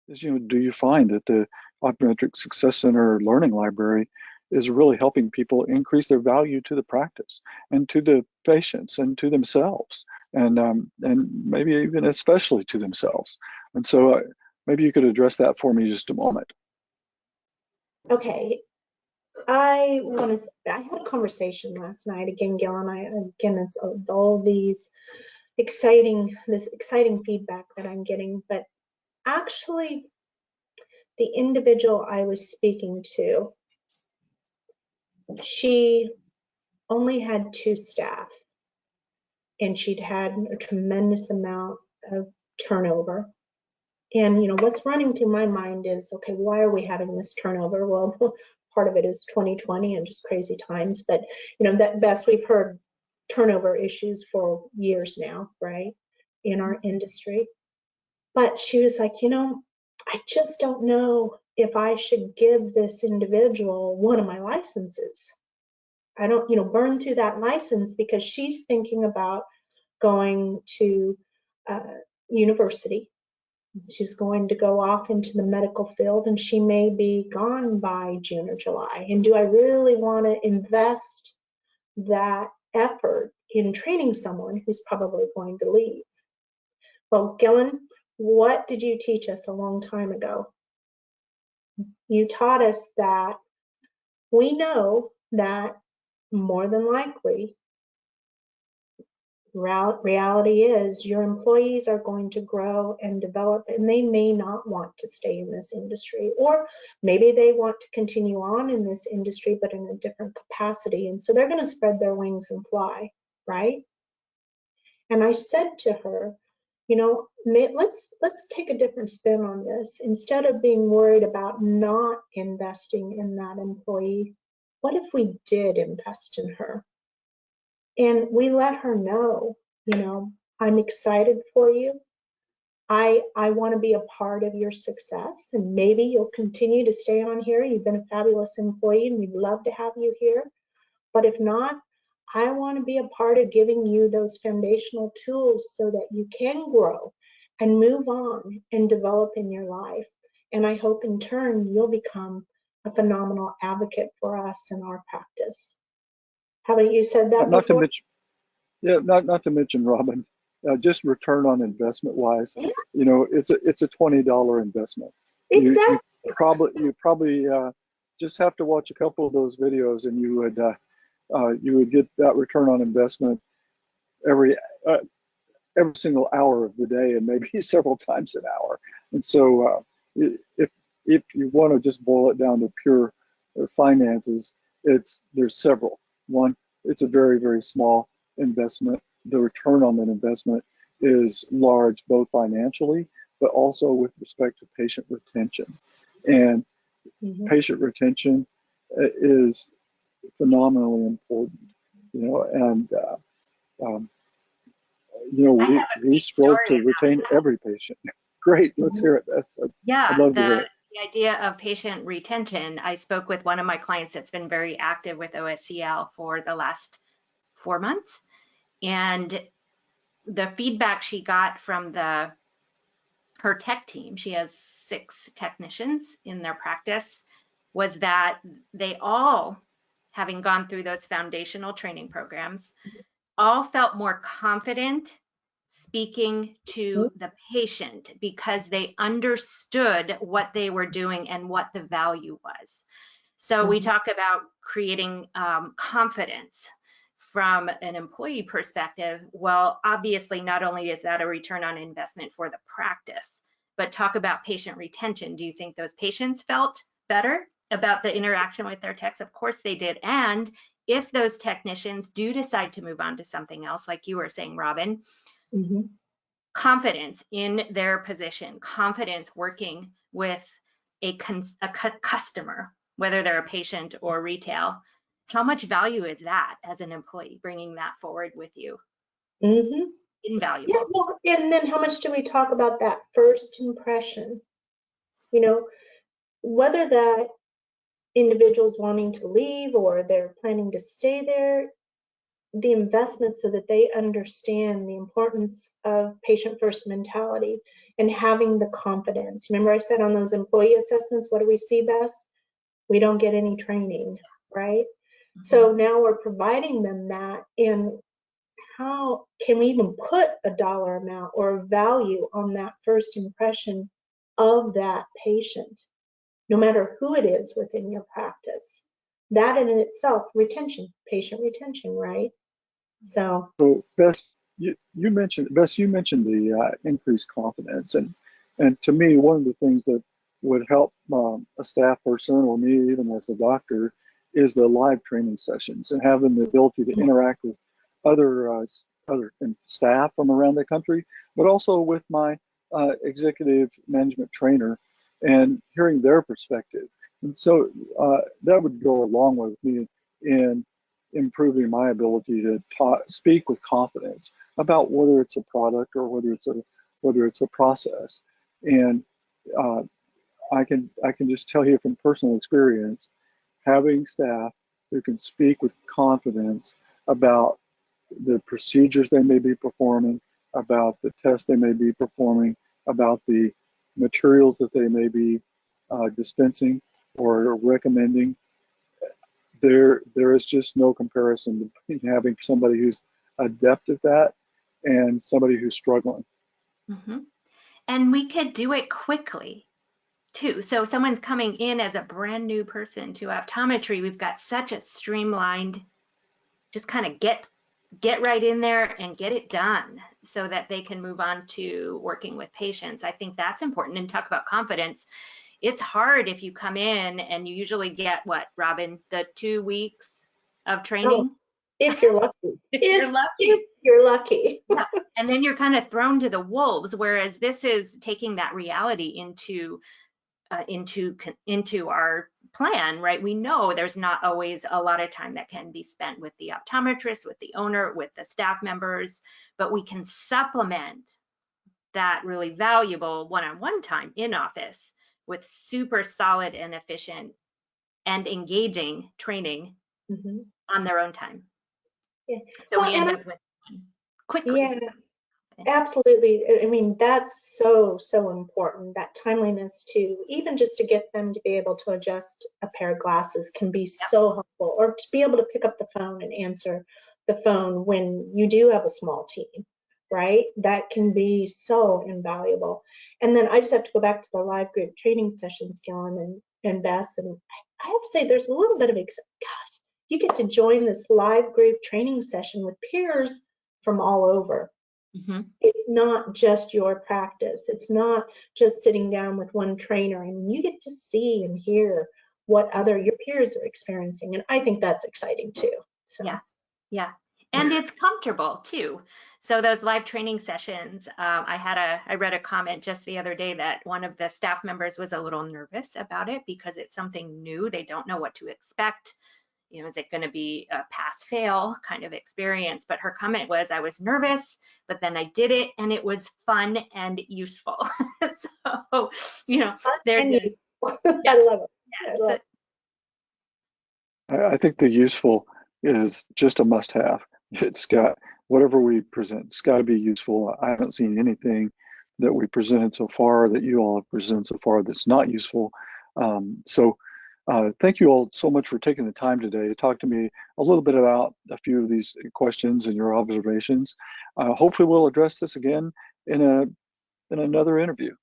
is, do you find that the Optometric Success Center Learning Library is really helping people increase their value to the practice and to the patients and to themselves, and maybe even especially to themselves. And so maybe you could address that for me just a moment. Okay. I had a conversation last night, again, Gil, and it's all this exciting feedback that I'm getting, but actually the individual I was speaking to, she only had 2 staff, and she'd had a tremendous amount of turnover. And what's running through my mind is, okay, why are we having this turnover? Well, part of it is 2020 and just crazy times, but that best we've heard turnover issues for years now, right, in our industry. But she was like, I just don't know if I should give this individual one of my licenses. I don't, burn through that license, because she's thinking about going to university. She's going to go off into the medical field, and she may be gone by June or July. And do I really want to invest that effort in training someone who's probably going to leave? Well, Gillen, what did you teach us a long time ago? You taught us that we know that more than likely, reality is your employees are going to grow and develop, and they may not want to stay in this industry, or maybe they want to continue on in this industry but in a different capacity, and so they're going to spread their wings and fly, right? And I said to her, let's take a different spin on this. Instead of being worried about not investing in that employee, what if we did invest in her? And we let her know, I'm excited for you. I want to be a part of your success, and maybe you'll continue to stay on here. You've been a fabulous employee, and we'd love to have you here. But if not, I want to be a part of giving you those foundational tools so that you can grow and move on and develop in your life. And I hope in turn you'll become a phenomenal advocate for us in our practice. Haven't you said that Not before? to mention, not to mention, Robin, just return on investment wise, Yeah. it's a $20 investment. Exactly. You probably just have to watch a couple of those videos, and you would get that return on investment every single hour of the day, and maybe several times an hour. And so if you want to just boil it down to pure finances, there's several. One, it's a very, very small investment. The return on that investment is large, both financially, but also with respect to patient retention. And patient retention is phenomenally important, and we strove to retain every patient. Great, let's hear it. I'd love to hear it. The idea of patient retention, I spoke with one of my clients that's been very active with OSCL for the last 4 months, and the feedback she got from her tech team, she has 6 technicians in their practice, was that they all, having gone through those foundational training programs, all felt more confident speaking to the patient because they understood what they were doing and what the value was. So we talk about creating confidence from an employee perspective. Well, obviously, not only is that a return on investment for the practice, but talk about patient retention. Do you think those patients felt better about the interaction with their techs? Of course they did. And if those technicians do decide to move on to something else, like you were saying, Robin, confidence in their position, confidence working with a customer, whether they're a patient or retail, how much value is that as an employee, bringing that forward with you? Invaluable. Yeah, well, and then how much do we talk about that first impression? Whether that individual's wanting to leave or they're planning to stay there, the investment so that they understand the importance of patient first mentality and having the confidence. Remember I said on those employee assessments, what do we see best? We don't get any training, right? Mhm. So now we're providing them that, and how can we even put a dollar amount or a value on that first impression of that patient, no matter who it is within your practice? That in itself, retention, patient retention, right? So Bess, you mentioned the increased confidence, and to me, one of the things that would help a staff person or me, even as a doctor, is the live training sessions and having the ability to interact with other staff from around the country, but also with my executive management trainer and hearing their perspective. And so that would go a long way with me in improving my ability to speak with confidence about whether it's a product or whether it's a process. And I can just tell you from personal experience, having staff who can speak with confidence about the procedures they may be performing, about the tests they may be performing, about the materials that they may be dispensing or recommending. There is just no comparison between having somebody who's adept at that and somebody who's struggling. Mhm. And we could do it quickly too. So if someone's coming in as a brand new person to optometry, we've got such a streamlined, just kind of get right in there and get it done so that they can move on to working with patients. I think that's important. And talk about confidence. It's hard if you come in and you usually get what, Robin, the 2 weeks of training? oh, if you're lucky. You're lucky. If you're lucky. Yeah. And then you're kind of thrown to the wolves, whereas this is taking that reality into our plan, right? We know there's not always a lot of time that can be spent with the optometrist, with the owner, with the staff members, but we can supplement that really valuable one-on-one time in office with super solid and efficient and engaging training Mhm. on their own time. Yeah. So Well, we end up with quickly. yeah, absolutely. I mean, that's so important. That timeliness to even just to get them to be able to adjust a pair of glasses can be so helpful, or to be able to pick up the phone and answer the phone when you do have a small team, right? That can be so invaluable. And then I just have to go back to the live group training sessions, Gillian and Bess, and I have to say there's a little bit of gosh, you get to join this live group training session with peers from all over. Mm-hmm. It's not just your practice. It's not just sitting down with one trainer, and you get to see and hear what your peers are experiencing. And I think that's exciting too. So. Yeah. And it's comfortable too. So those live training sessions, I read a comment just the other day that one of the staff members was a little nervous about it because it's something new. They don't know what to expect. You know, is it going to be a pass-fail kind of experience? But her comment was, I was nervous, but then I did it and it was fun and useful. So, you know, there's I love it. Yeah, I love it. I think the useful is just a must-have. It's got whatever we present, it's got to be useful. I haven't seen anything that we presented so far that you all have presented so far that's not useful. Thank you all so much for taking the time today to talk to me a little bit about a few of these questions and your observations. Hopefully we'll address this again in another interview.